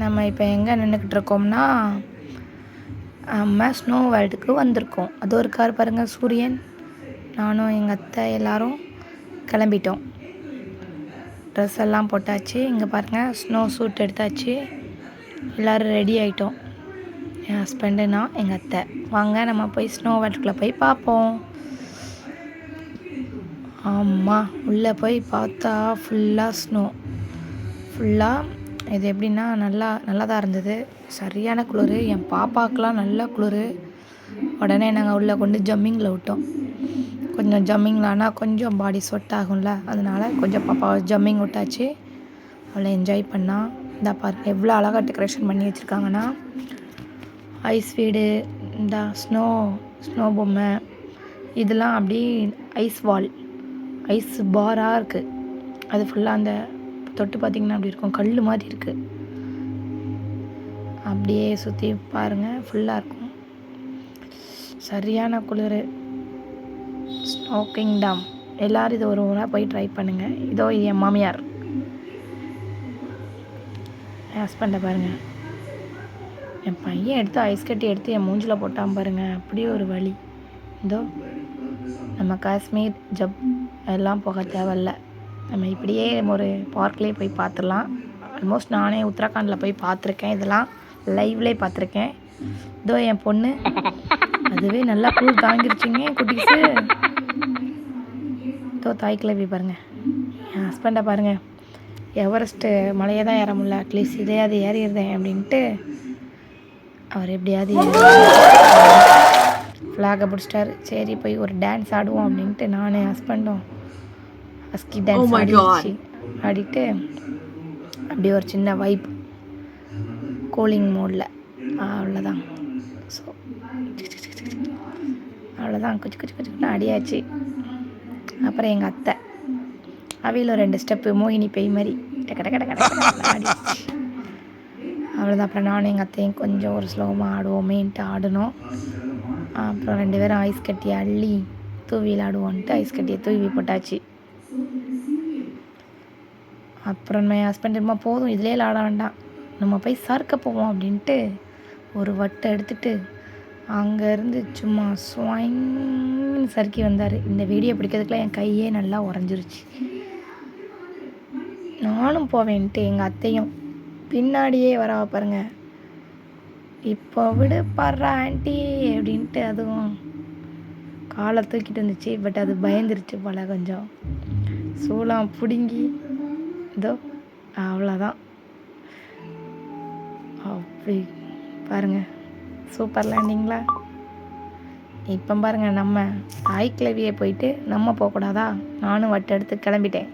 நம்ம இப்போ எங்கே நின்றுக்கிட்டு இருக்கோம்னா நம்ம ஸ்னோ வேர்ல்டுக்கு வந்திருக்கோம். அது ஒரு கார் பாருங்கள், சூரியன். நானும் எங்கள் அத்தை எல்லோரும் கிளம்பிட்டோம். ட்ரெஸ் எல்லாம் போட்டாச்சு. இங்கே பாருங்கள், ஸ்னோ சூட் எடுத்தாச்சு. எல்லோரும் ரெடி ஆகிட்டோம். என் ஹஸ்பண்டு, நான், எங்கள் அத்தை. வாங்க நம்ம போய் ஸ்னோ வேர்ல்டுக்குள்ளே போய் பார்ப்போம். ஆமாம், உள்ளே போய் பார்த்தா ஃபுல்லாக ஸ்னோ. ஃபுல்லாக இது எப்படின்னா நல்லா தான் இருந்தது. சரியான குளிர். என் பாப்பாவுக்கெலாம் நல்லா குளிர். உடனே நாங்கள் உள்ளே கொண்டு ஜம்மிங்கில் விட்டோம். கொஞ்சம் ஜம்மிங்கில் ஆனால் கொஞ்சம் பாடி ஸ்வெட் ஆகும்ல, அதனால் கொஞ்சம் பாப்பா ஜம்மிங் விட்டாச்சு. அவளை என்ஜாய் பண்ணால். இந்த பாருங்க எவ்வளோ அழகாக டெக்கரேஷன் பண்ணி வச்சுருக்காங்கன்னா, ஐஸ் வீடு, இந்த ஸ்னோ பொம்மை, இதெல்லாம் அப்படி ஐஸ் வால், ஐஸ் பாராக இருக்குது. அது ஃபுல்லாக அந்த தொட்டு பார்த்திங்கன்னா அப்படி இருக்கும், கல் மாதிரி இருக்குது. அப்படியே சுற்றி பாருங்கள், ஃபுல்லாக இருக்கும். சரியான குளிர். Snow kingdom. எல்லோரும் இது ஒரு முறை போய் ட்ரை பண்ணுங்கள். இதோ என் மாமியார், என் ஹஸ்பண்டை பாருங்கள். என் பையன் எடுத்து ஐஸ் கட்டி எடுத்து என் மூஞ்சில் போட்டான் பாருங்கள், அப்படியே ஒரு வலி. இதோ நம்ம காஷ்மீர் எல்லாம் போக தேவையில்ல. நம்ம இப்படியே ஒரு பார்க்லேயே போய் பார்த்துடலாம். ஆல்மோஸ்ட் நானே உத்தராகண்டில் போய் பார்த்துருக்கேன். இதெல்லாம் லைவ்லேயே பார்த்துருக்கேன். இதோ என் பொண்ணு, அதுவே நல்லா குளிர் தாங்கிருச்சிங்க குட்டிஸு. இதோ தாய் கிளவி பாருங்கள். என் ஹஸ்பண்டை பாருங்கள், எவரெஸ்ட்டு மலையை தான் ஏற முடியல, அட்லீஸ்ட் இதையாவது ஏறிடுறேன் அப்படின்ட்டு அவர் எப்படியாவது ஃப்ளாகை பிடிச்சிட்டாரு. சரி போய் ஒரு டான்ஸ் ஆடுவோம் அப்படின்ட்டு நானும் என் ஹஸ்பண்டும் ஹஸ்கி டான்ஸ் ஆடிட்டு அப்படி ஒரு சின்ன வைப், கூலிங் மோடில். அவ்வளோதான். ஸோ அவ்வளோதான், குச்சு ஆடியாச்சு. அப்புறம் எங்கள் அத்தை அவையில் 2 ஸ்டெப்பு மோகினி பெய் மாதிரி ஆடியாச்சு. அவ்வளோதான். அப்புறம் நானும் எங்கள் அத்தையும் கொஞ்சம் ஒரு ஸ்லோமாக ஆடுவோமேன்ட்டு ஆடினோம். அப்புறம் 2 பேரும் ஐஸ் கட்டி அள்ளி தூவியில் ஆடுவோன்ட்டு ஐஸ் கட்டியை தூவி போட்டாச்சு. அப்புறம் என் ஹஸ்பண்ட் இருமா போதும் இதிலே ஆட வேண்டாம், நம்ம போய் சறுக்க போவோம் அப்படின்ட்டு ஒரு வட்டை எடுத்துகிட்டு அங்கேருந்து சும்மா ஸ்வைன்னு சறுக்கி வந்தார். இந்த வீடியோ பிடிக்கிறதுக்குலாம் என் கையே நல்லா உறைஞ்சிருச்சு. நானும் போவேன்ட்டு எங்கள் அத்தையும் பின்னாடியே வரா பாருங்க. இப்போ விடு பர்றா ஆண்டி அப்படின்ட்டு அதுவும் காலை தூக்கிட்டு வந்துச்சு. பட் அது பயந்துருச்சு போல கொஞ்சம். சூளம் பிடுங்கி இதோ அவ்வளோதான். அப்படி பாருங்கள், சூப்பர் லேண்டிங்களா. இப்போ பாருங்கள், நம்ம தாய் கிளவியை போயிட்டு நம்ம போகக்கூடாதா, நானும் வட்டை எடுத்து கிளம்பிட்டேன்.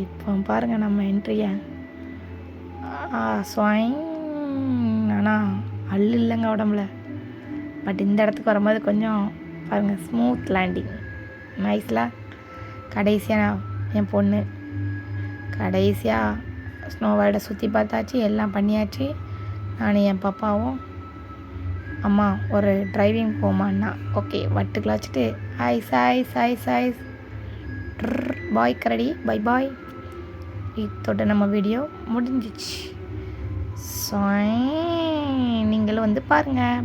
இப்போ பாருங்கள் நம்ம என்ட்ரியை. ஸ்வைங். ஆனால் அள்ளு இல்லைங்க உடம்புல. பட் இந்த இடத்துக்கு வரும்போது கொஞ்சம் பாருங்கள் ஸ்மூத் லேண்டிங், நைஸில். கடைசியாக என் பொண்ணு கடைசியாக ஸ்னோ வேர்ல்டை சுற்றி பார்த்தாச்சு, எல்லாம் பண்ணியாச்சு. நான் என் பாப்பாவும் அம்மா ஒரு டிரைவிங் போமான்னா ஓகே வட்டுக்குள்ள வச்சுட்டு ice ice ice ice boy கரடி பை பாய். இதோட நம்ம வீடியோ முடிஞ்சிச்சு. நீங்களும் வந்து பாருங்கள்.